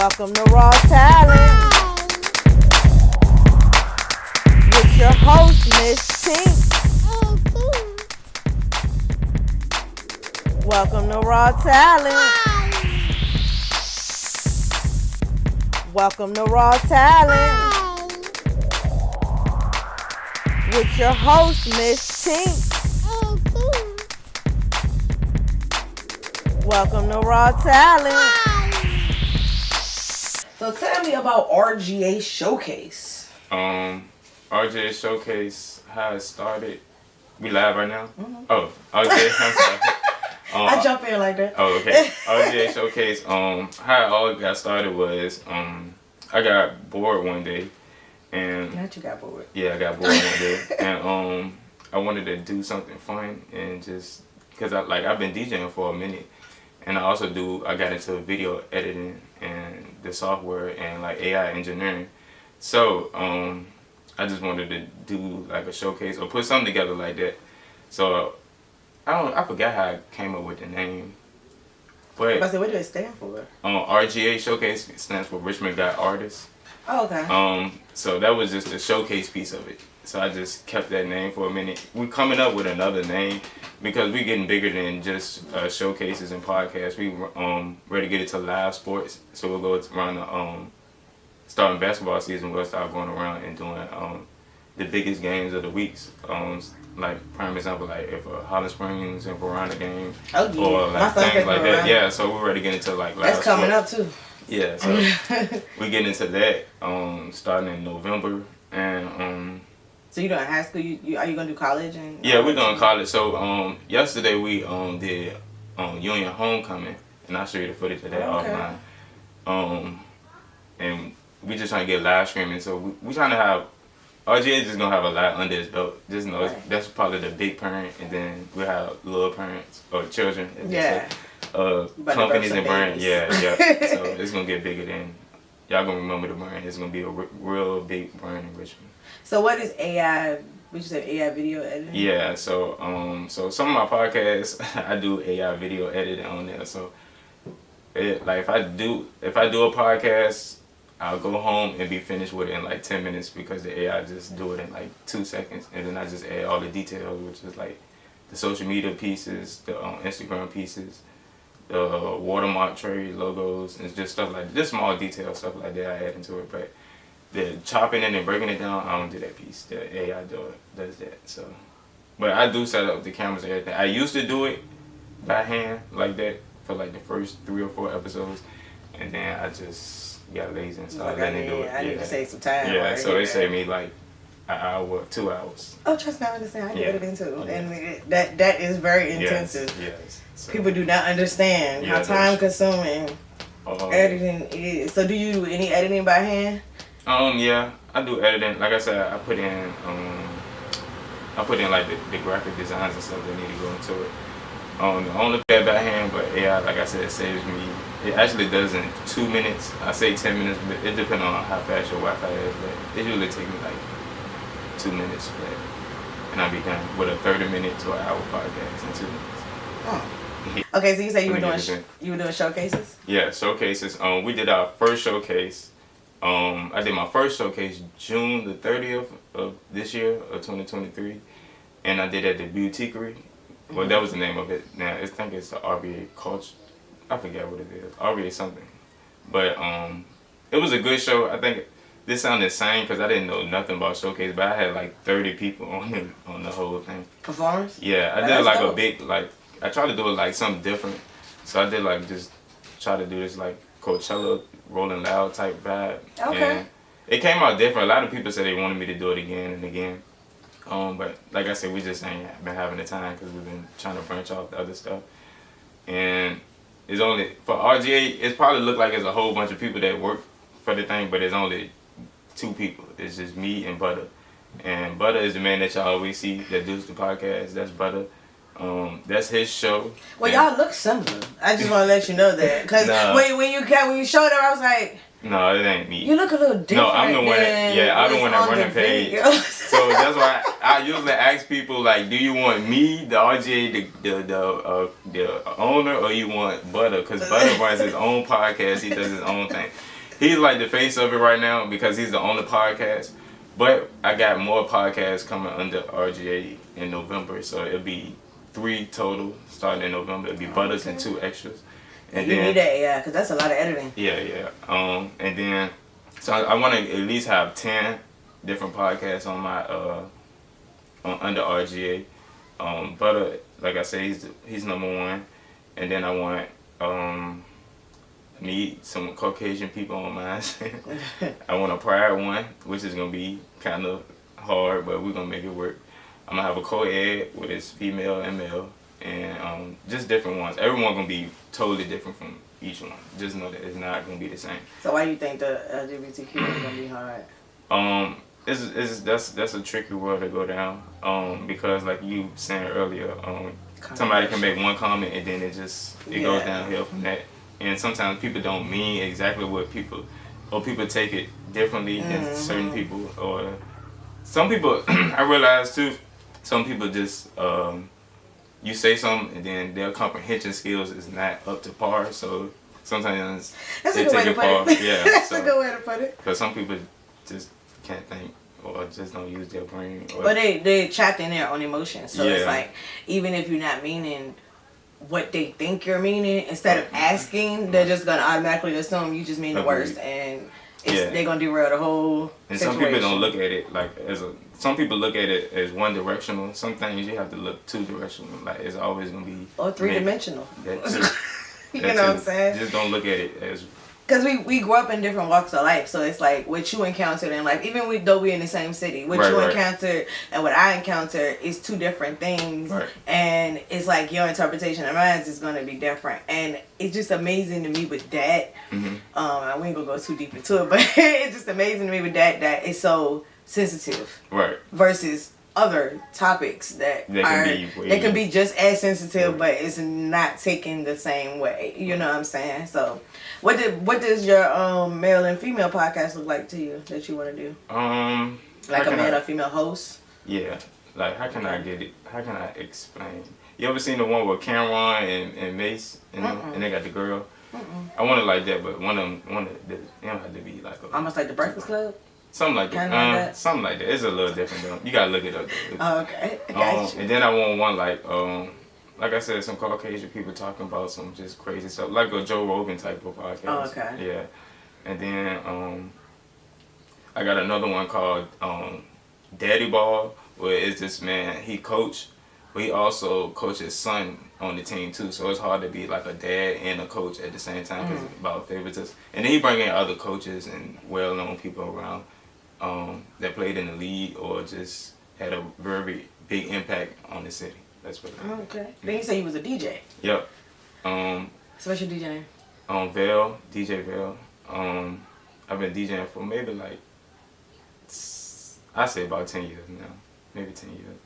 Welcome to Raw Talent with your host, Miss Pink. Welcome to Raw Talent. Welcome to Raw Talent with your host, Miss Pink. Welcome to Raw Talent. So tell me about RGA Showcase. RGA Showcase, how it started. We live right now? Mm-hmm. Oh, RGA, I'm sorry. I jump in like that. Oh, okay. RGA Showcase, how it all got started was, I got bored one day. And Not you got bored. yeah, I got bored one day. And I wanted to do something fun and just, because I've been DJing for a minute. And I got into video editing and the software and like AI engineering. So I just wanted to do like a showcase or put something together like that. So I forgot how I came up with the name. But I said, what do it stand for? RGA Showcase stands for Richmond Got Artists. Oh, okay. So that was just the showcase piece of it. So I just kept that name for a minute. We're coming up with another name because we're getting bigger than just showcases and podcasts. We ready to get into live sports. So we'll go around the starting basketball season. We'll start going around and doing the biggest games of the weeks. Like prime example, like if a Holland Springs and Verona game, or like things like that. Yeah. So we're ready to get into like live That's coming sports. up too. Yeah. So we get into that starting in November and. So you're doing high school? Are you gonna do college? Yeah, we're doing college. So yesterday we did Union Homecoming, and I'll show you the footage of that offline. And we just trying to get live streaming. So we trying to have RGA just gonna have a lot under his belt. Just know that's probably the big parent, and then we have little parents or children. Yeah. Companies and brands. Yeah. So it's gonna get bigger than y'all gonna remember the brand. It's gonna be a real big brand in Richmond. So what is AI? Would you say AI video editing? Yeah, so some of my podcasts I do AI video editing on there. So if I do a podcast, I'll go home and be finished with it in like 10 minutes because the AI just do it in like 2 seconds, and then I just add all the details, which is like the social media pieces, the Instagram pieces, the watermark trade logos, and just stuff like just small detail stuff like that I add into it. But the chopping it and breaking it down, I don't do that piece. The AI does that. So, but I do set up the cameras and everything. I used to do it by hand like that for like the first 3 or 4 episodes, and then I just got lazy and started letting it do it. I need to save some time. Yeah, so it saved me like an hour, 2 hours. Oh, trust me, I understand. I do editing too, and that is very intensive. Yes. So, people do not understand how time consuming editing is. So, do you do any editing by hand? Yeah, I do editing. Like I said, I put in like the graphic designs and stuff that need to go into it. The only bad by hand, but AI, like I said, it saves me. It actually does in 2 minutes. I say 10 minutes, but it depends on how fast your Wi-Fi is. But it usually takes me like 2 minutes flat, and I'll be done with a 30-minute to an hour podcast in 2 minutes. Oh. Okay, so you say you were doing showcases? Yeah, showcases. We did our first showcase. I did my first showcase June the 30th of this year, of 2023, and I did at the Boutiquerie. Well, that was the name of it. Now, I think it's the RGA Culture. I forget what it is. RGA something. But it was a good show. I think this sounded insane because I didn't know nothing about showcase, but I had like 30 people on the whole thing. Performers? Yeah, I did like dope. A big, like, I tried to do it like something different. So I did like just try to do this like Coachella Rolling Loud type vibe. Okay. And it came out different. A lot of people said they wanted me to do it again and again. But like I said, we just ain't been having the time because we've been trying to branch off the other stuff. And it's only, for RGA, it probably looked like it's a whole bunch of people that work for the thing, but it's only 2 people. It's just me and Butter. And Butter is the man that y'all always see that does the podcast. That's Butter. That's his show. Well, y'all look similar. I just want to let you know that because when you showed up, I was like, No, it ain't me. You look a little different. No, I'm the one. I'm the one that run the page. So that's why I usually ask people like, do you want me, the RGA, the owner, or you want Butter? Because Butter runs his own podcast. He does his own thing. He's like the face of it right now because he's the owner podcast. But I got more podcasts coming under RGA in November, so it'll be 3 total starting in November. It'll be Butters and 2 extras. And you need that, because that's a lot of editing. Yeah. And then, so I want to at least have 10 different podcasts on my under RGA. Butter, like I say, he's number 1, and then I want need some Caucasian people on mine. I want a Pride one, which is gonna be kind of hard, but we're gonna make it work. I'm gonna have a co-ed with his female and male, and just different ones. Everyone gonna be totally different from each one. Just know that it's not gonna be the same. So why do you think the LGBTQ is gonna be hard? That's a tricky world to go down. Because like you saying earlier, somebody can make one comment and then it goes downhill from that. And sometimes people don't mean exactly what people take it differently than certain people, or some people. I realize too, some people just you say something and then their comprehension skills is not up to par. So sometimes that's they a good way take to it far. put it. Yeah, that's a good way to put it. Because some people just can't think or just don't use their brain. But they trapped in their own emotions. So it's like even if you're not meaning what they think you're meaning, instead of asking, they're just gonna automatically assume you just mean the worst, and they're gonna derail the whole and situation. some people don't look at it like some people look at it as one directional. Some things you have to look 2 directional. Like it's always gonna be or 3-dimensional. That too. You know what I'm saying? Just don't look at it as. Because we grew up in different walks of life, so it's like what you encountered in life, even though we're in the same city, what you encountered and what I encountered is 2 different things, and it's like your interpretation of mine is going to be different, and it's just amazing to me with that. We ain't gonna go too deep into it, but it's just amazing to me with that it's so sensitive, versus other topics that can be just as sensitive, but it's not taken the same way. You know what I'm saying? So, what does your male and female podcast look like to you that you want to do? Like a male or female host? Yeah. Like how can I get it? How can I explain? You ever seen the one with Cameron and Mace and they got the girl? I want it like that, but one of them don't have to be like almost like the Breakfast Club. Something like that. Something like that. It's a little different though. You gotta look it up though. Oh, okay. Gotcha. And then I want one like I said, some Caucasian people talking about some just crazy stuff, like a Joe Rogan type of podcast. Oh, okay. Yeah. And then I got another one called Daddy Ball, where it's this man, he coach, but he also coaches his son on the team too. So it's hard to be like a dad and a coach at the same time because it's about favoritism. And then he bring in other coaches and well-known people around that played in the league or just had a very big impact on the city. That's what. Okay. Then you say he was a DJ. Yep. So what's your DJ name? Vale, DJ Vale. I've been DJing for maybe like I say about 10 years now, maybe 10 years.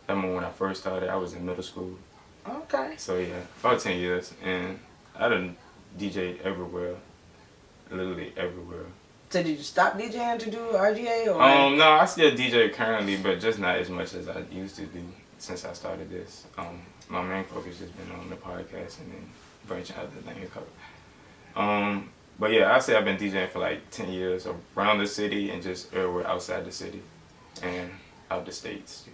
I remember when I first started, I was in middle school. Okay. So yeah, about 10 years, and I done DJ everywhere, literally everywhere. So did you stop DJing to do RGA or? No, I still DJ currently, but just not as much as I used to do since I started this. My main focus has been on the podcast and then branching out the things. But yeah, I say I've been DJing for like 10 years around the city and just everywhere outside the city and out the states.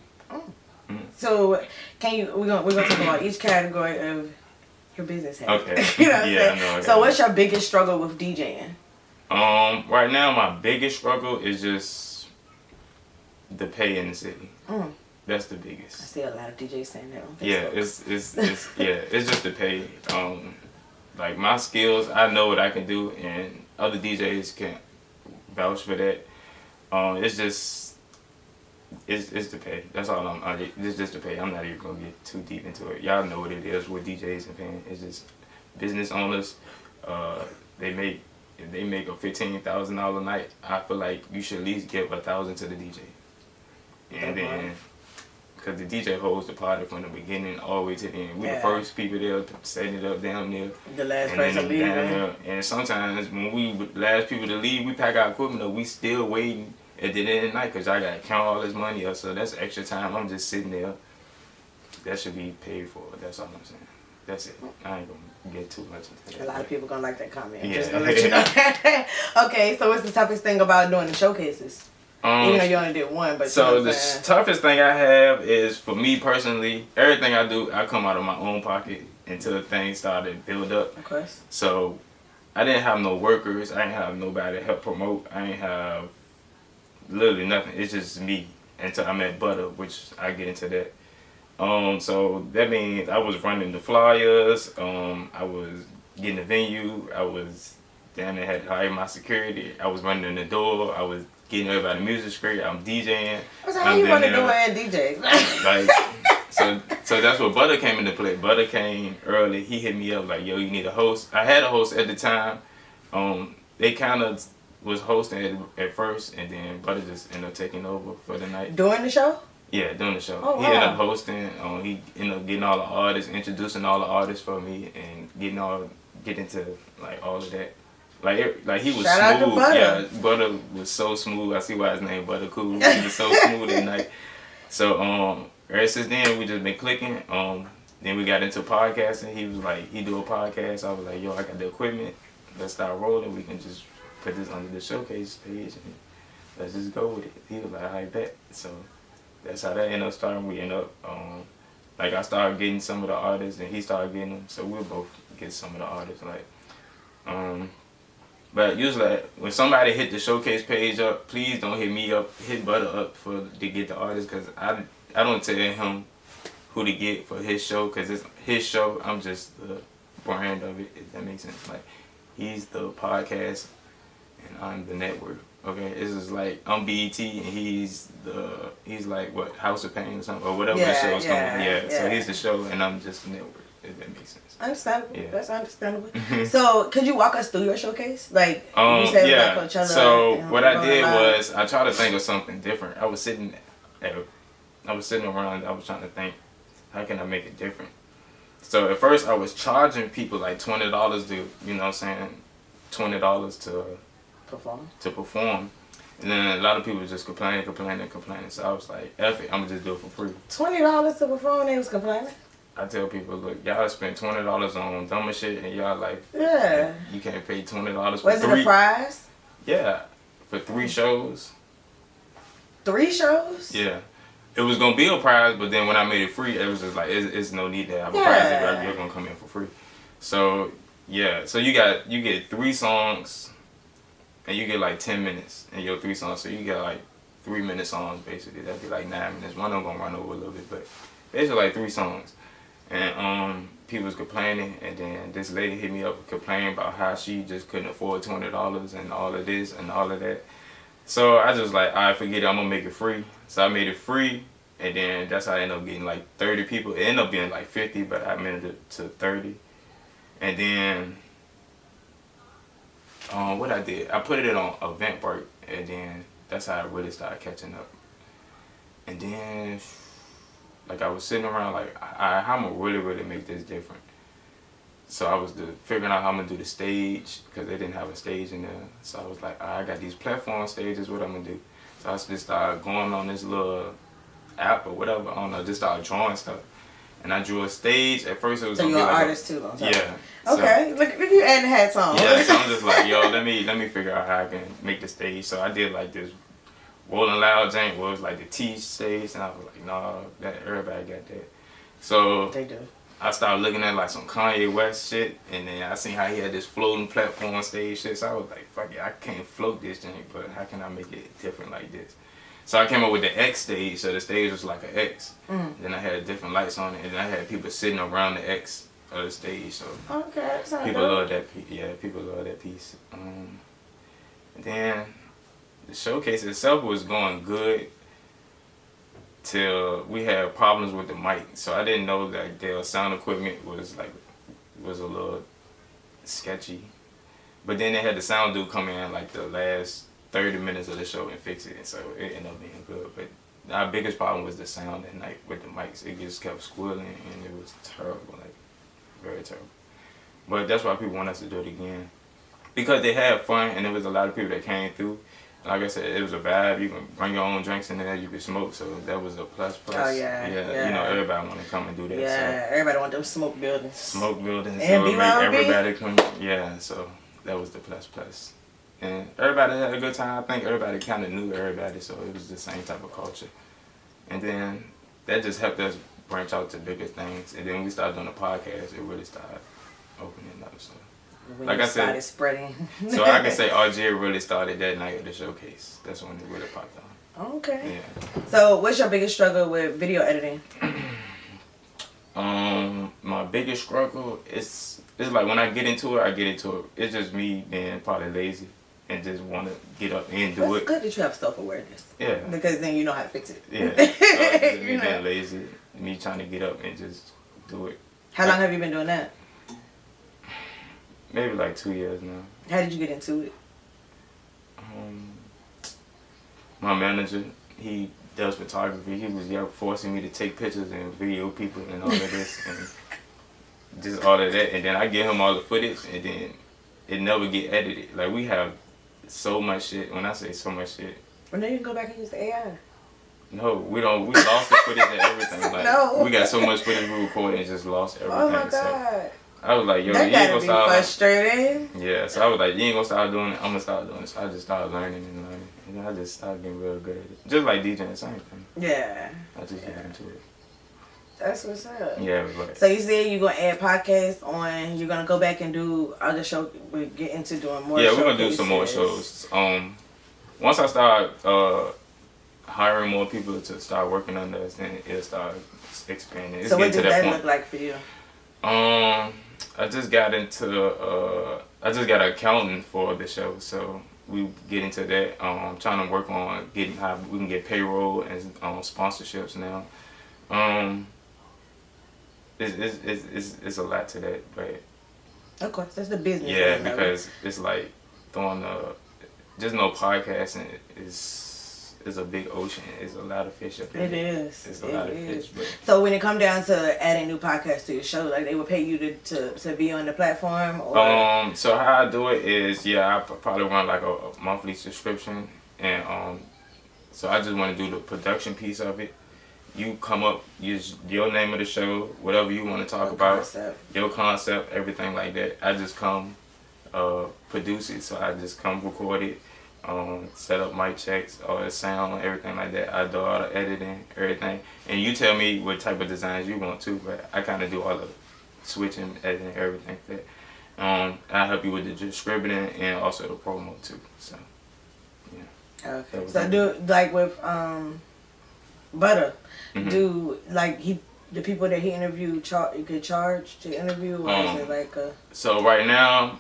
So we're gonna talk about each category of your business. Okay. You know what I'm saying? No, so what's your biggest struggle with DJing? Right now my biggest struggle is just the pay in the city. That's the biggest. I see a lot of DJs saying that on Facebook. Yeah, it's just the pay. Like my skills, I know what I can do, and other DJs can vouch for that. It's the pay. That's all it's just the pay. I'm not even gonna get too deep into it. Y'all know what it is with DJs and paying. It's just business owners. They make a $15,000 night. I feel like you should at least give $1,000 to the DJ, and then because the DJ holds the party from the beginning all the way to the end. We the first people there setting it up down there. The last person leaving. And sometimes when we the last people to leave, we pack our equipment up. We still waiting at the end of the night because I got to count all this money up. So that's extra time. I'm just sitting there. That should be paid for. That's all I'm saying. That's it. I ain't gonna get too much into that. A lot of people gonna like that comment. Yeah. Just gonna let you know. Okay, so what's the toughest thing about doing the showcases? Even though you only did one, but so the toughest thing I have is, for me personally, everything I do, I come out of my own pocket until things started to build up. Of course. So I didn't have no workers. I didn't have nobody to help promote. I didn't have literally nothing. It's just me until I met Butter, which I get into that. So that means I was running the flyers. I was getting the venue. I was down there, had to hire my security. I was running the door. I was getting everybody music straight. I'm DJing. So how you running the door and DJ? So that's where Butter came into play. Butter came early. He hit me up like, yo, you need a host. I had a host at the time. They kind of was hosting at first, and then Butter just ended up taking over for the night. During the show? Yeah, doing the show. Oh, he ended up hosting. He ended up getting all the artists, introducing all the artists for me, and get into like all of that. Like he was Shout smooth. Out to Butter. Yeah, Butter was so smooth. I see why his name Butter Cool. He was so smooth at night. So ever since then we just been clicking. Then we got into podcasting. He was like, he do a podcast. I was like, yo, I got the equipment. Let's start rolling. We can just put this under the showcase page and let's just go with it. He was like, I bet. So that's how that ended up starting. We ended up, like I started getting some of the artists and he started getting them. So we'll both get some of the artists. But usually when somebody hit the showcase page up, please don't hit me up, hit Butter up to get the artist, because I don't tell him who to get for his show, because it's his show. I'm just the brand of it, if that makes sense. Like, he's the podcast and I'm the network. Okay, it's just like I'm BET and he's like what, House of Pain or something, or whatever the show's called. Yeah, so he's the show and I'm just the network, if that makes sense. Understandable. Yeah. That's understandable. So, could you walk us through your showcase? Like, you said yeah. Like Coachella. So what I did was I tried to think of something different. I was sitting around. I was trying to think, how can I make it different? So at first I was charging people like $20 to, you know what I'm saying, $20 to perform. And then a lot of people were just complaining. So I was like, F it, I'm gonna just do it for free. $20 to perform, they was complaining? I tell people, look, y'all spend $20 on dumber shit and y'all like, you can't pay $20 for Was it a prize? Yeah, for 3 shows. 3 shows? Yeah. It was gonna be a prize, but then when I made it free, it was just like, it's no need to have a prize if you're gonna come in for free. So yeah, so you get 3 songs and you get like 10 minutes in your 3 songs. So you get like 3-minute songs basically. That'd be like 9 minutes. One of them gonna run over a little bit, but basically like 3 songs. And people was complaining, and then this lady hit me up complaining about how she just couldn't afford $20 and all of this and all of that. So I just like, alright, forget it, I'm gonna make it free. So I made it free, and then that's how I ended up getting like 30 people. It ended up being like 50, but I made it to 30. And then what I did, I put it on Eventbrite, and then that's how I really started catching up. And then like I was sitting around like, how am I really make this different? So I was figuring out how I'm gonna do the stage, because they didn't have a stage in there. So I was like, I got these platform stages, what I'm gonna do? So I just started going on this little app or whatever, I don't know, just started drawing stuff. And I drew a stage. At first it was so you're an artist too, though. Yeah. Okay, so, look if you adding hats on. Yeah, so I'm just like, yo, let me figure out how I can make the stage. So I did like this Rolling Loud jank where it was like the T stage, and I was like, nah, that everybody got that. So they do. I started looking at like some Kanye West shit, and then I seen how he had this floating platform stage shit. So I was like, fuck it, I can't float this jank, but how can I make it different like this? So I came up with the X stage. So the stage was like an X. Then I had different lights on it, and I had people sitting around the X of the stage. So okay, people love that. Yeah, people love that piece. And then the showcase itself was going good till we had problems with the mic. So I didn't know that their sound equipment was a little sketchy. But then they had the sound dude come in like the last 30 minutes of the show and fix it, and so it ended up being good. But our biggest problem was the sound at night with the mics. It just kept squealing and it was terrible, like very terrible. But that's why people want us to do it again, because they had fun and there was a lot of people that came through. Like I said, it was a vibe. You can bring your own drinks in there. You could smoke, so that was a plus. Oh yeah. You know, everybody want to come and do that. Yeah, so. Everybody want those smoke buildings. Smoke buildings. And so everybody come. Yeah, so that was the plus. And everybody had a good time. I think everybody kind of knew everybody, so it was the same type of culture. And then that just helped us branch out to bigger things. And then when we started doing the podcast, it really started opening up. So. When like I said, spreading. So I can say RGA really started that night at the showcase. That's when it really popped on. Okay. Yeah. So what's your biggest struggle with video editing? My biggest struggle is like when I get into it. It's just me being probably lazy and just want to get up and do it. It's good that you have self-awareness. Yeah. Because then you know how to fix it. Yeah. So it's just me being lazy, me trying to get up and just do it. How long have you been doing that? Maybe like 2 years now. How did you get into it? My manager, he does photography. He was forcing me to take pictures and video people and all of this and just all of that. And then I give him all the footage and then it never get edited. Like we have so much shit. When I say so much shit. Well, now you can go back and use the AI. No, we don't. We lost the footage and everything. Like No. We got so much footage we recorded and just lost everything. Oh my God. So I was like, yo, that you ain't gonna be stop. Frustrating. Yeah, so I was like, you ain't gonna start doing it. I'm gonna start doing it. So I just started learning. And then I just started getting real good at it. Just like DJing, same thing. Yeah. I just get into it. That's what's up. Yeah, but. So you said you're gonna add podcasts on. You're gonna go back and do other show. We get into doing more. Yeah, we're gonna do some more shows. Once I start hiring more people to start working on this, then it'll start expanding. It's so what does that point. look like for you? I just got an accountant for the show, so we get into that. I'm trying to work on getting how we can get payroll and sponsorships now. It's a lot to that, but of course, that's the business. Yeah, because it's like throwing just no podcasting is a big ocean. It's a lot of fish up there. It is. It's a lot of fish. But so when it come down to adding new podcasts to your show, like they would pay you to be on the platform, or so how I do it is I probably run like a monthly subscription, and so I just want to do the production piece of it. You come up, use your name of the show, whatever you want to talk about, your concept, everything like that. I just come produce it, so I just come record it. Set up mic checks, all the sound, everything like that. I do all the editing, everything. And you tell me what type of designs you want to, but I kind of do all the switching, editing, everything. I help you with the distributing and also the promo too. So, yeah. Okay. So do like with Butter, do like the people that he interviewed you could charge to interview, or is it like a? So right now.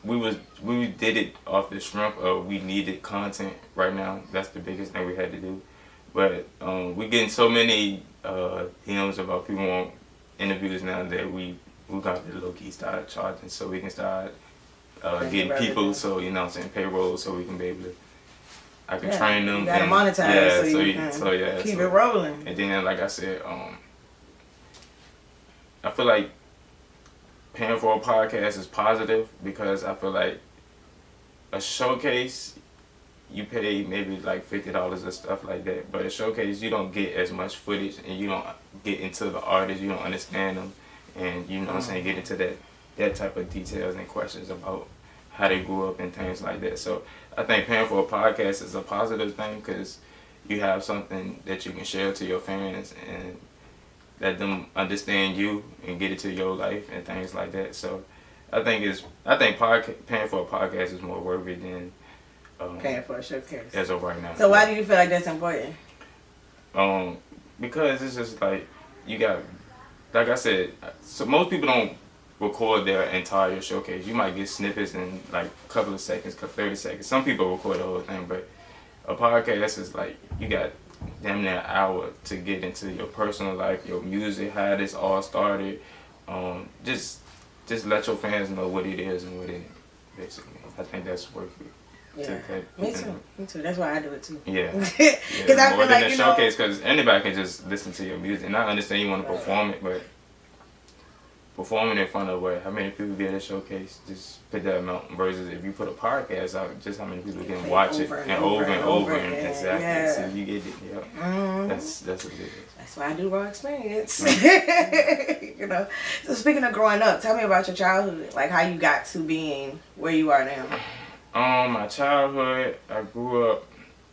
We did it off the strength of we needed content right now. That's the biggest thing we had to do. But we getting so many DMs about people want interviews now that we got to low key start charging so we can start getting people. So you know what I'm saying, payroll, so we can be able to. I can train them. You gotta monetize so you can keep it rolling. And then like I said, I feel like paying for a podcast is positive because I feel like a showcase, you pay maybe like $50 or stuff like that. But a showcase, you don't get as much footage and you don't get into the artists, you don't understand them, and you know what I'm saying, get into that type of details and questions about how they grew up and things like that. So I think paying for a podcast is a positive thing because you have something that you can share to your fans and let them understand you and get it to your life and things like that. So I think paying for a podcast is more worth it than paying for a showcase as of right now. So why do you feel like that's important? Because it's just like you got, like I said, so most people don't record their entire showcase. You might get snippets in like a couple of seconds, 30 seconds. Some people record the whole thing, but a podcast is like you got damn near an hour to get into your personal life, your music, how this all started. Just let your fans know what it is and what it ain't, basically. I think that's worth it. Yeah, me too. That's why I do it too. Yeah, because I feel like a showcase. Because anybody can just listen to your music, and I understand you want to perform it, but performing in front of how many people be at a showcase? Just put that amount versus if you put a podcast out, just how many people can watch it and over and exactly. Yeah. So you get it. Yeah, that's what it is. That's why I do Raw Experience. You know. So speaking of growing up, tell me about your childhood, like how you got to being where you are now. My childhood, I grew up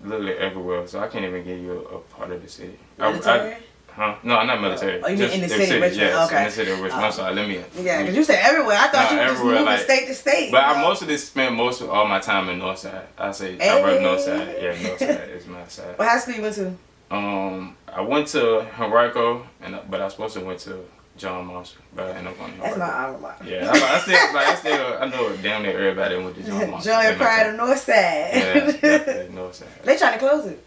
literally everywhere, so I can't even give you a part of the city. Military? Huh? No, not military. Oh, you mean in the city of Richmond? Yes, okay. In the city of Richmond. I'm sorry, let me... Yeah, because you said everywhere. I thought you were just moving like, state to state. But I mostly spent most of all my time in Northside. I say, I rep Northside. Yeah, Northside is my side. What high school you went to? I went to Henrico, but I was supposed to went to John Marshall, but I ended up on Henrico. That's my alma mater. Yeah, I know damn near everybody went to John Marshall. Joy Pride of Northside. Yeah, definitely Northside. They trying to close it.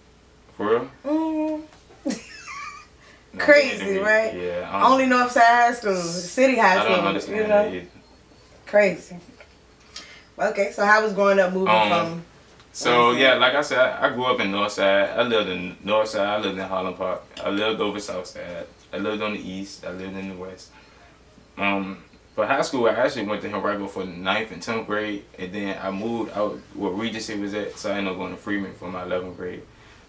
For real? No, crazy, right? Yeah. Only Northside High School, City High School. I don't understand that either. Crazy. Okay, so how was growing up moving from... So, yeah, like I said, I grew up in Northside. I lived in Northside. I lived in Holland Park. I lived over Southside. I lived on the East. I lived in the West. For high school, I actually went to Henrico for 9th and 10th grade. And then I moved out where Regency was at. So I ended up going to Freeman for my 11th grade.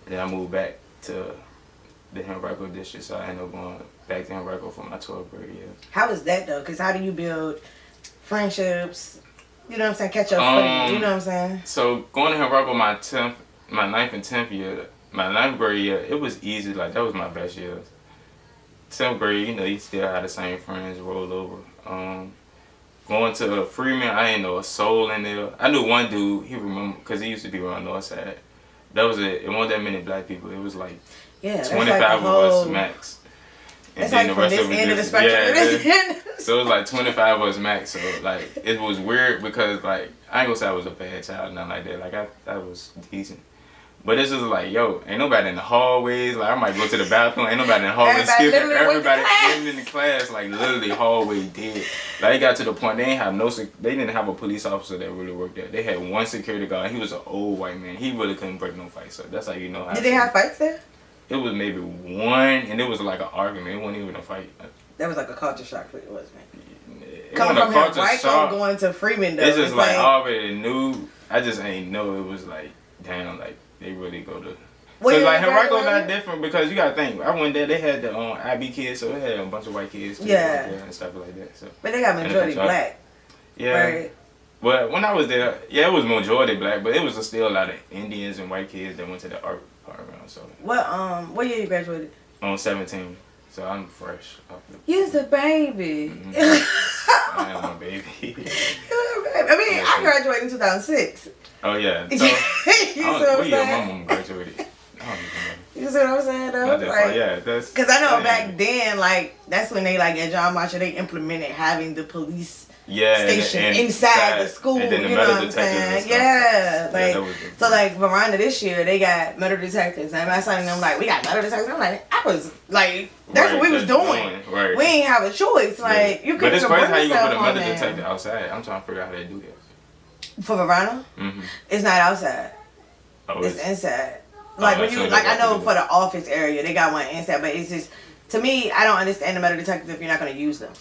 And then I moved back to the Henrico district. So I ended up going back to Henrico for my 12th grade year. How was that, though? Because how do you build friendships? You know what I'm saying? Catch up footing. You know what I'm saying? So going to Henrico my 9th and 10th year, my 9th grade year, it was easy. Like, that was my best years. 10th grade, you still had the same friends roll over. Going to Freeman, I ain't know a soul in there. I knew one dude, he remember, because he used to be around Northside. That was it. It wasn't that many black people. It was like 25 like of us max. And it's like the from this end of the spectrum to this end. So it was like 25 of us max. So like it was weird because like I ain't gonna say I was a bad child, nothing like that. Like I was decent. But it's just like, yo, ain't nobody in the hallways. Like I might go to the bathroom, ain't nobody in the hallway skipping. Everybody in the class, like literally hallway dead. Like it got to the point they didn't have a police officer that really worked there. They had one security guard. He was an old white man. He really couldn't break no fights. So that's how you know how. Did they have fights there? It was maybe one, and it was like an argument. It wasn't even a fight. That was like a culture shock for you, wasn't it? Coming from Henrico going to Freeman, though. It's just like I already knew. I just ain't know it was like, damn, like they really go to. Because like Henrico not different because you gotta think. I went there, they had the IB kids, so they had a bunch of white kids too, and stuff like that. So. But they got majority black. Yeah. Right? But when I was there, it was majority black, but it was still a lot of Indians and white kids that went to the art program. So. What year you graduated? On 17. So I'm fresh. You's a baby. Mm-hmm. I am a baby. I mean, I graduated in 2006. Oh yeah. So, you see what I'm saying? My mom graduated. I don't even know. You see what I'm saying though? Like, yeah, that's. Because I know back then, like that's when they like at John Marshall they implemented having the police station inside the school. And then the you know what I'm saying? Yeah, like so like Verona this year they got metal detectors and I saw them like we got metal detectors. I'm like I was like that's what we was doing. Right. We ain't have a choice. Like you couldn't. But it's crazy how you gonna put a metal detector outside. I'm trying to figure out how they do that. For Verona, it's not outside. Oh, it's inside. Like when you I know for the office area they got one inside, but it's just to me I don't understand the metal detectors if you're not gonna use them.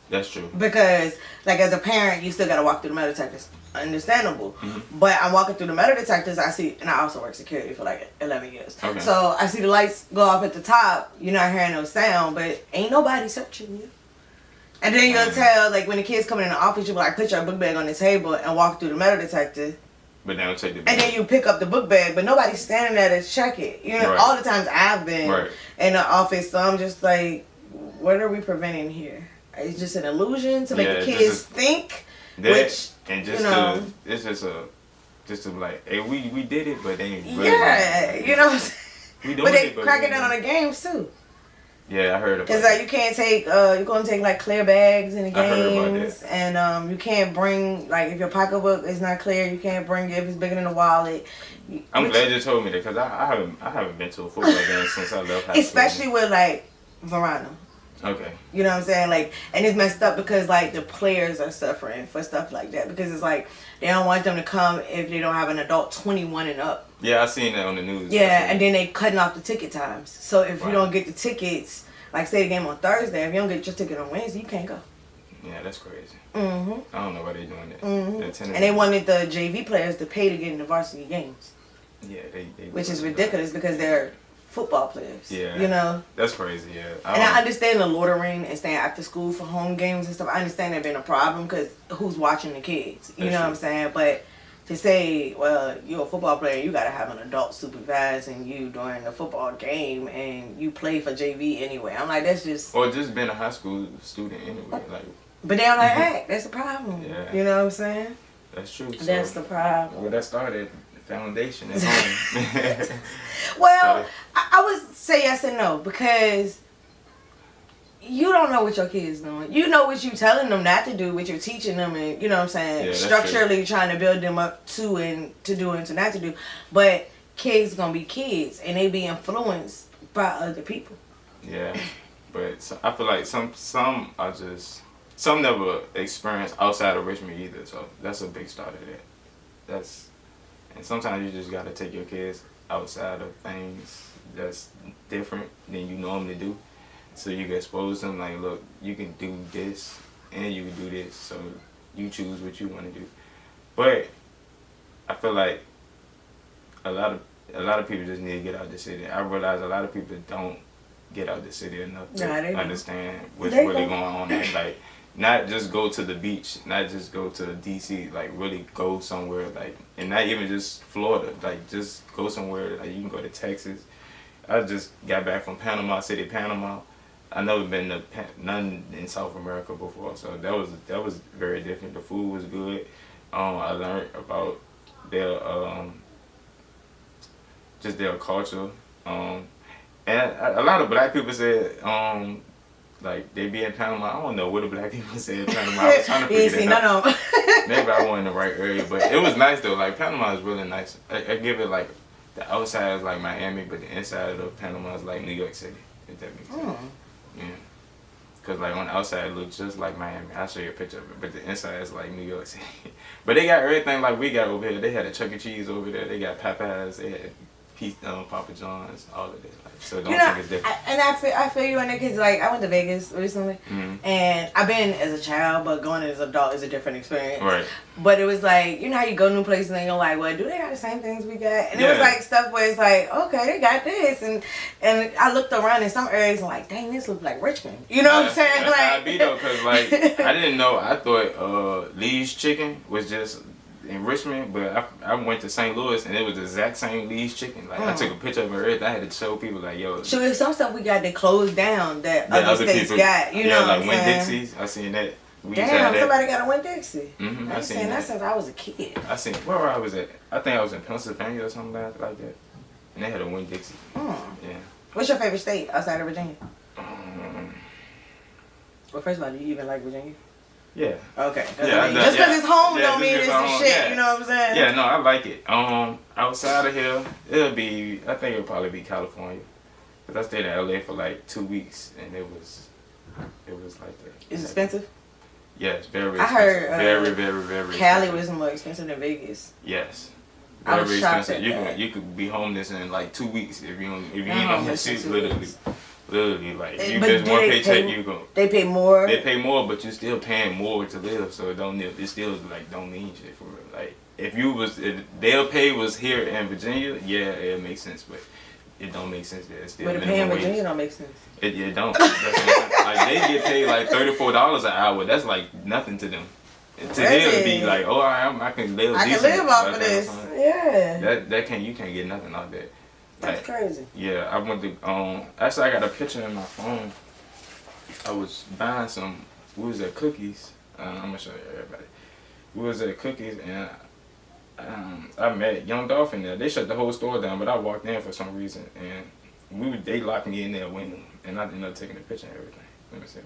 That's true. Because like as a parent you still gotta walk through the metal detectors. Understandable. But I'm walking through the metal detectors, I see, and I also work security for like 11 years. Okay. So I see the lights go off at the top, you're not hearing no sound, but ain't nobody searching you. And then you'll tell, like when the kids come in the office, you'll be like, put your book bag on the table and walk through the metal detector. But they don't take the bag. And then you pick up the book bag, but nobody's standing there to check it. You know, all the times I've been in the office, so I'm just like, what are we preventing here? It's just an illusion to make the kids think, which, and just it's just to like, hey, we did it, but they ain't really. Yeah, you know what I'm saying? But they cracking down on the games too. Yeah, I heard about that. Because like you can't take, you're going to take like clear bags in the games. And you can't bring, like if your pocketbook is not clear, you can't bring it if it's bigger than a wallet. I'm glad you told me that because I haven't been to a football game since I left high school. Especially with like Verona. Okay. You know what I'm saying? Like, and it's messed up because like the players are suffering for stuff like that because it's like they don't want them to come if they don't have an adult 21 and up. Yeah, I seen that on the news. Yeah, and then they cutting off the ticket times. So if you don't get the tickets, like say the game on Thursday, if you don't get your ticket on Wednesday, you can't go. Yeah, that's crazy. Mm-hmm. I don't know why they doing that. Mm-hmm. And they wanted the JV players to pay to get in the varsity games. Yeah, they which is ridiculous because they're football players. Yeah. You know? That's crazy, yeah. I understand the loitering and staying after school for home games and stuff. I understand that being a problem because who's watching the kids? You know what I'm saying? But to say, well, you're a football player, you got to have an adult supervising you during the football game and you play for JV anyway. I'm like, that's just... Or just being a high school student anyway. Like. But they don't like act. That's the problem. Yeah. You know what I'm saying? That's true. That's the problem. Well, that started... Foundation is home. Well, I would say yes and no because you don't know what your kids doing. You know what you're telling them not to do, what you're teaching them, and you know what I'm saying. Structurally trying to build them up to and to do and to not to do. But kids gonna be kids, and they be influenced by other people. Yeah, but I feel like some are just some never experience outside of Richmond either. So that's a big start of that. And sometimes you just gotta take your kids outside of things that's different than you normally do. So you can expose them like, look, you can do this and you can do this. So you choose what you want to do. But I feel like a lot of people just need to get out the city. I realize a lot of people don't get out the city enough to understand what's really going on there. Like, not just go to the beach, not just go to DC, like really go somewhere, like, and not even just Florida, like just go somewhere, like you can go to Texas. I just got back from Panama City, Panama. I never been to none in South America before, so that was very different. The food was good. I learned about their just their culture, and a lot of black people said like they be in Panama. I don't know what the black people said in Panama. I was trying to figure that out. Maybe I wasn't in the right area, but it was nice though. Like Panama is really nice. I give it like the outside is like Miami, but the inside of Panama is like New York City. If that makes sense. Yeah. Cause like on the outside it looks just like Miami. I'll show you a picture of it, but the inside is like New York City. But they got everything like we got over here. They had a Chuck E. Cheese over there. They got Popeyes. They had Papa John's, all of that. Like, so don't think it's different. And I feel you on that because like I went to Vegas recently, and I've been as a child, but going as an adult is a different experience. Right. But it was like, you know how you go new places and you're like, well, do they got the same things we got? And it was like stuff where it's like, okay, they got this, and I looked around in some areas and like, dang, this looks like Richmond. You know what I'm saying? That's like, how I be though, cause like I didn't know. I thought Lee's Chicken was just in Richmond, but I went to St. Louis and it was the exact same Lee's Chicken. Like I took a picture of it. I had to show people like, yo. So there's some stuff we got that closed down that other states people got. You know what I'm like saying? Winn-Dixie's. I seen that. Damn, somebody got a Winn-Dixie. I seen that since I was a kid. I seen where I was at. I think I was in Pennsylvania or something like that, and they had a Winn-Dixie. Yeah. What's your favorite state outside of Virginia? Well, first of all, do you even like Virginia? Yeah. Okay. Just because it's home don't mean it's the shit. Yeah. You know what I'm saying? Yeah, no, I like it. Outside of here, I think it'll probably be California. Cause I stayed in LA for like 2 weeks, and it was like that. It's expensive? Yes, very expensive. I heard very Cali was more expensive than Vegas. Yes. I was shocked expensive. At that. You could be homeless in like 2 weeks if you ain't on your seat, literally, like if you get one paycheck, you go. They pay more. They pay more, but you still paying more to live, so it still like don't mean shit for real. Like if their pay was here in Virginia, yeah, it makes sense, but it don't make sense there. It's still but the pay in Virginia don't make sense. It don't. Like they get paid like $34 an hour. That's like nothing to them. To them it'd be like, oh, I can live. I can live off of this. Yeah. You can't get nothing off that. That's crazy. Yeah, I went to actually I got a picture in my phone. I was buying we was at Cookies. I'm gonna show you everybody. We was at Cookies and I met Young Dolphin there. They shut the whole store down, but I walked in for some reason and they locked me in their window and I ended up taking a picture and everything. Let me see if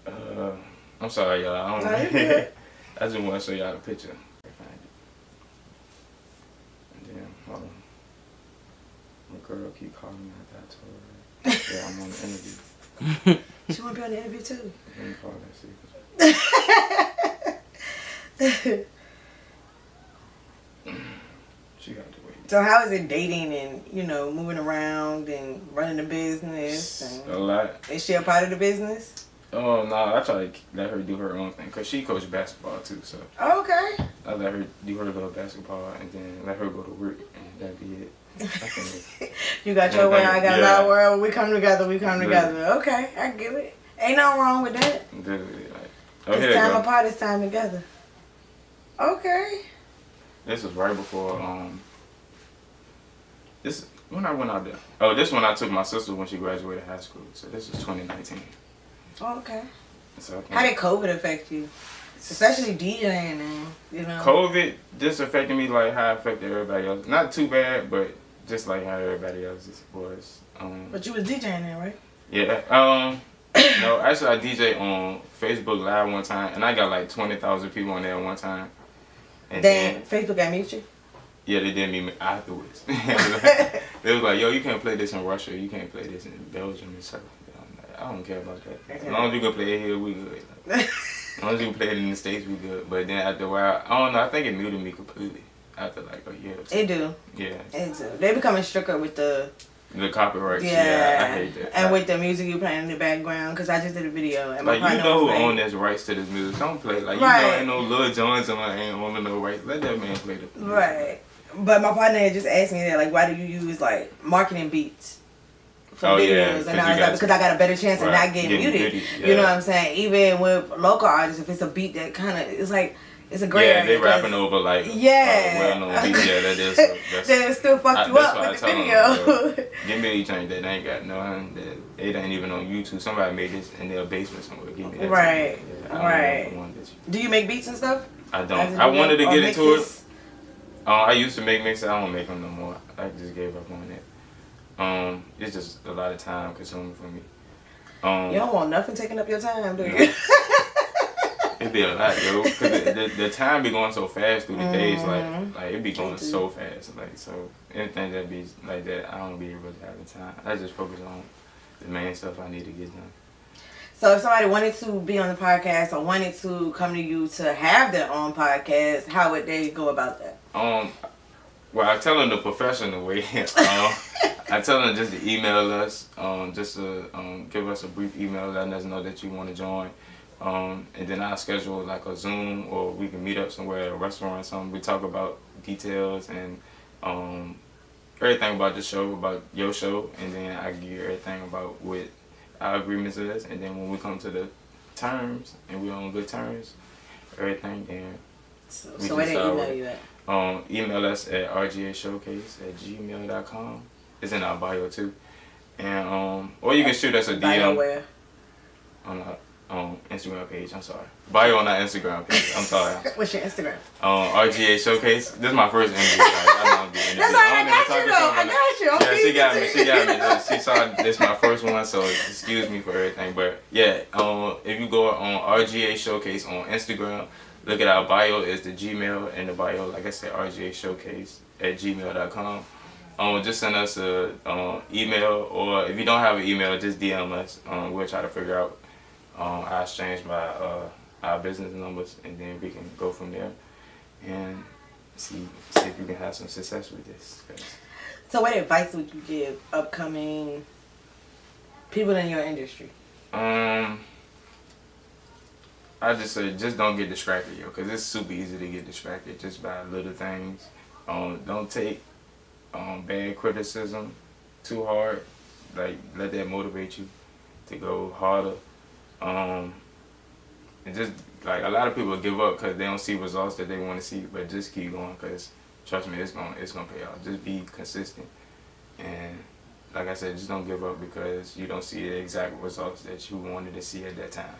I can. I'm sorry, y'all. I just want to show y'all the picture. Find it. And then, hold on. My girl keep calling me after I told her. Yeah, I'm on the interview. She want to be on the interview too. Let me call that, see. She got to wait. So how is it dating and, you know, moving around and running a business? And a lot. Is she a part of the business? Oh, no, I try to let her do her own thing because she coached basketball too, so. Oh, okay. I let her do her little basketball and then let her go to work and that'd be it. You got your way, I got my world. We come together, Okay, I get it. Ain't nothing wrong with that. Literally, like, it's time apart, it's time together. Okay. This was right before, when I went out there. Oh, this one I took my sister when she graduated high school. So this was 2019. Oh, okay. So how did COVID affect you? Especially DJing now, you know. COVID just affected me like how it affected everybody else. Not too bad, but just like how everybody else was. But you was DJing then, right? Yeah. No, actually I DJ on Facebook Live one time, and I got like 20,000 people on there one time. And then Facebook got mute you? Yeah, they did me afterwards. They was like, yo, you can't play this in Russia, you can't play this in Belgium and stuff. I don't care about that. As long as you can play it here, we good. As long as you can play it in the States, we good. But then after a while, I don't know, I think it muted me completely after like a year or so. It do. Yeah. It do. They becoming stricter with the copyrights. Yeah, I hate that. And with the music you playing in the background, because I just did a video. And like, you know who own this rights to this music. Don't play. Like, you know ain't no Lil Jones and I ain't owning no rights. Let that man play the music. Right. But my partner had just asked me that, like, why do you use, like, marketing beats for videos? Yeah, and I was like, because I got a better chance of not getting muted. Yeah. You know what I'm saying? Even with local artists, if it's a beat that kind of, it's like, it's a great area. Yeah, they rapping over, like, well-known beats. Yeah, that is. Then it still fucked you up with the video. Give me anything that ain't got none. That it ain't even on YouTube. Somebody made this in their basement somewhere. Give me that. Right. Right. Do you make beats and stuff? I don't. I wanted to get into it. I used to make mixes. I don't make them no more. I just gave up on it. It's just a lot of time consuming for me. You don't want nothing taking up your time, do you? It'd be a lot, yo. Cause the time be going so fast through the days, like it be going so fast. Like, so anything that be like that, I don't be able to have the time. I just focus on the main stuff I need to get done. So if somebody wanted to be on the podcast or wanted to come to you to have their own podcast, how would they go about that? Well, I tell them the professional way. I tell them just to email us, just to give us a brief email, letting us know that you want to join. And then I'll schedule like a Zoom, or we can meet up somewhere at a restaurant or something. We talk about details and everything about the show, about your show, and then I give you everything about what our agreements is. And then when we come to the terms and we're on good terms, everything, then so where they email you at? Email us at RGA Showcase at gmail.com. It's in our bio too. And or you can shoot us a DM. Bio where? On our Instagram page. I'm sorry. Bio on our Instagram page. I'm sorry. What's your Instagram? RGA Showcase. This is my first interview. I know I'm getting That's all I got you though. I got you. Yeah, she got me. She saw this my first one, so excuse me for everything. But yeah, if you go on RGA Showcase on Instagram, look at our bio. Is the Gmail and the bio, like I said, RGA Showcase at gmail.com. Just send us a email, or if you don't have an email, just DM us. We'll try to figure out. I exchange our business numbers, and then we can go from there and see if we can have some success with this. So what advice would you give upcoming people in your industry? I just say just don't get distracted, yo, because it's super easy to get distracted just by little things. Don't take bad criticism too hard. Like, let that motivate you to go harder. And just, like, a lot of people give up because they don't see results that they want to see, but just keep going, because trust me, it's gonna pay off. Just be consistent, and like I said, just don't give up because you don't see the exact results that you wanted to see at that time.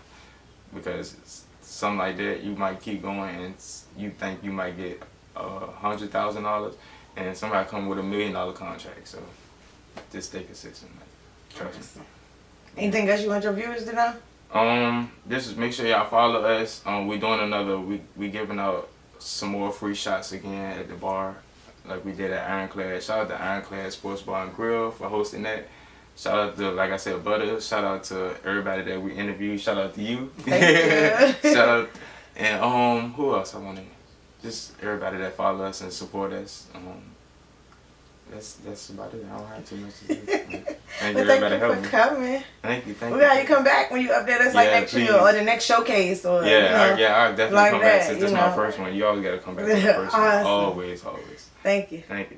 Because something like that, you might keep going and you think you might get $100,000, and somebody come with $1 million contract. So just stay consistent, like, trust me. Anything else you want your viewers to know? Just make sure y'all follow us. We doing another. We giving out some more free shots again at the bar. like we did at Ironclad. Shout out to Ironclad Sports Bar and Grill for hosting that. Shout out to, like I said, Butter. Shout out to everybody that we interviewed. Shout out to you. Thank you. Shout out. And who else I want to? Just everybody that follow us and support us. That's about it. I don't have too much to do. Thank you, everybody, for coming. Thank you. We got you come back when you update us like next year or the next showcase or I'll definitely like come that, back since this is my first one. You always gotta come back to the first one. Always. Thank you. Thank you.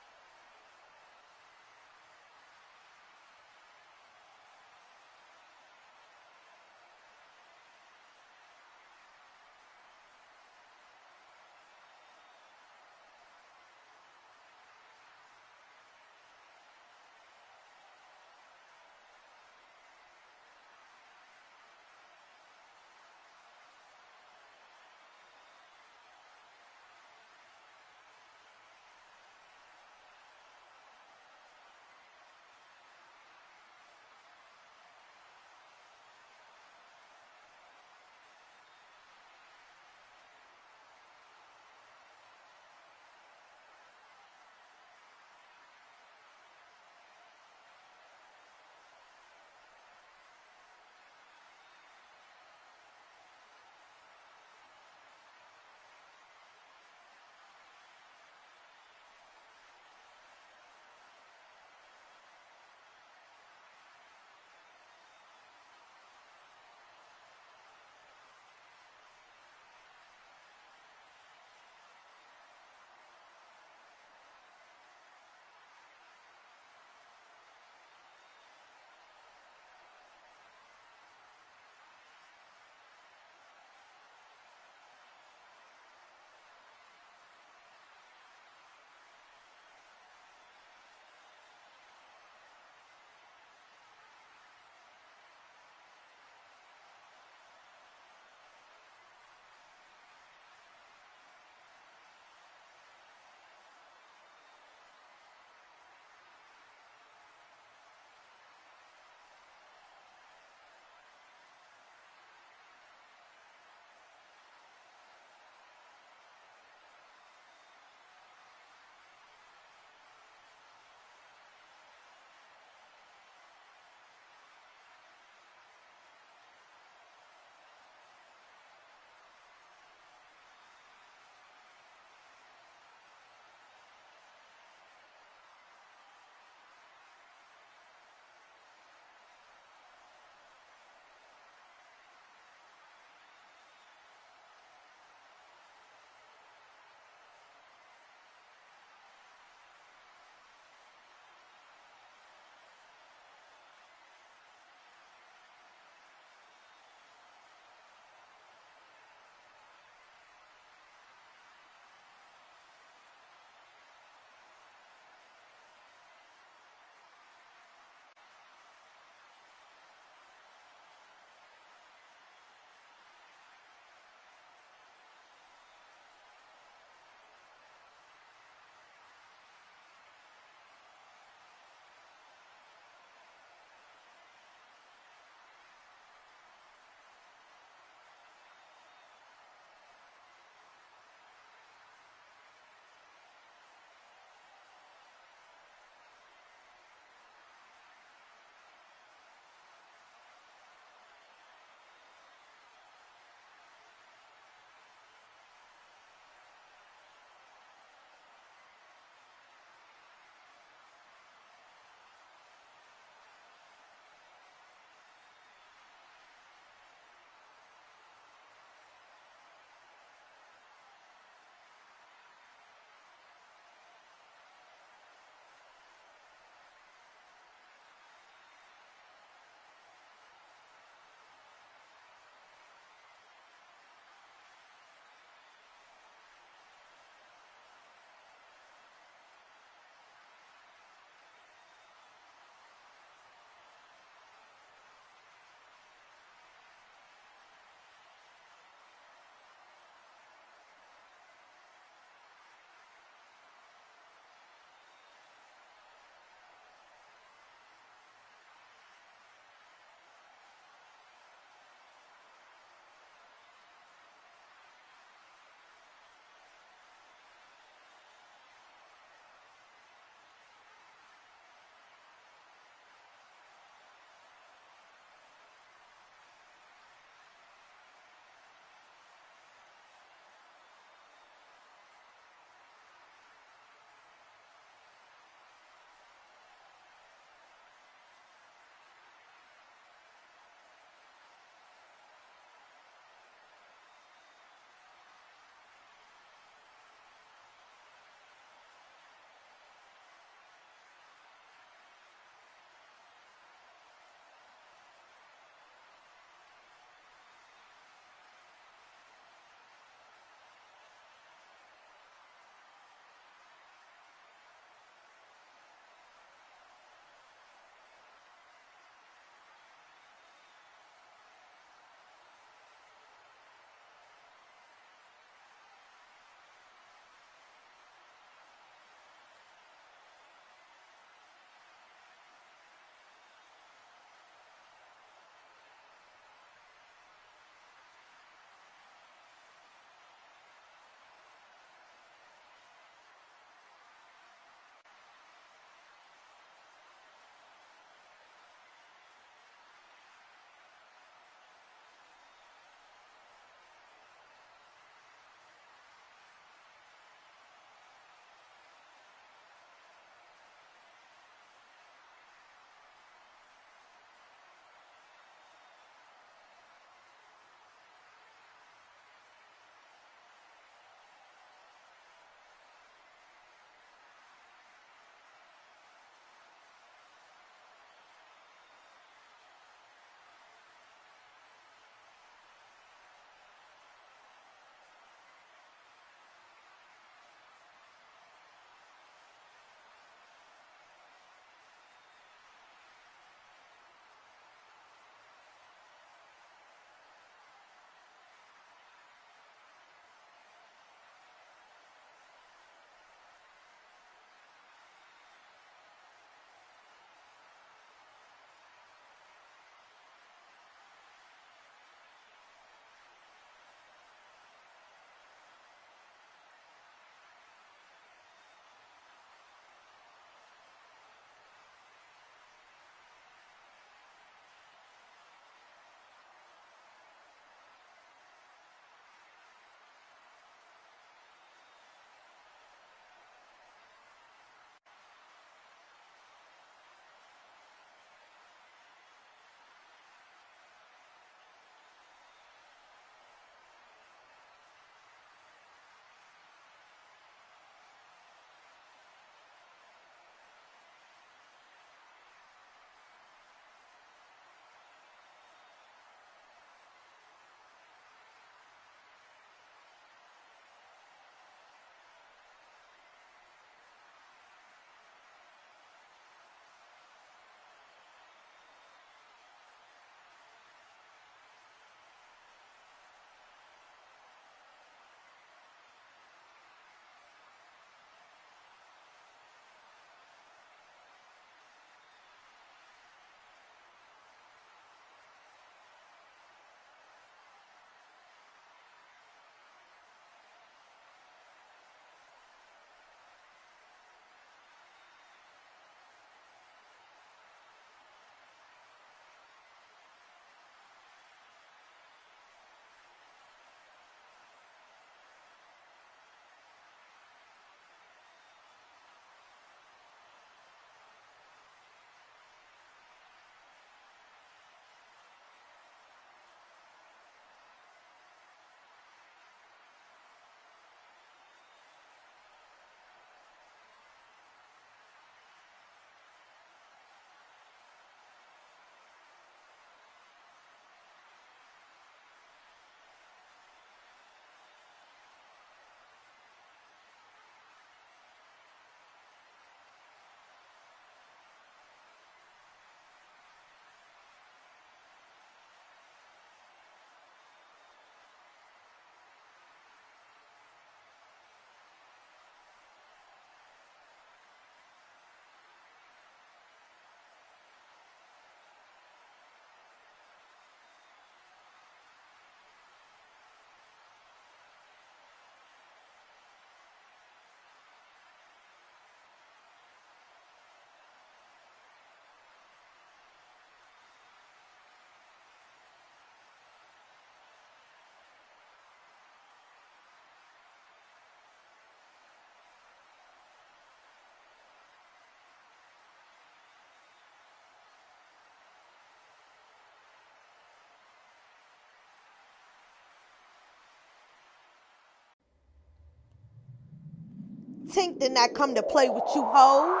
Tink did not come to play with you hoes.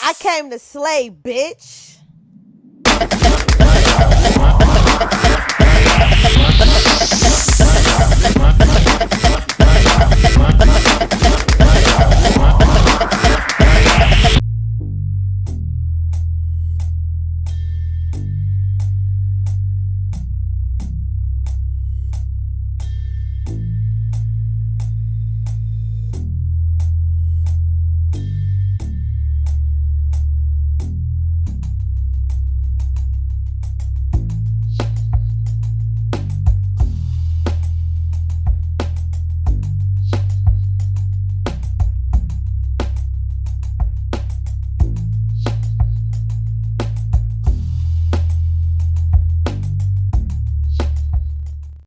I came to slay, bitch.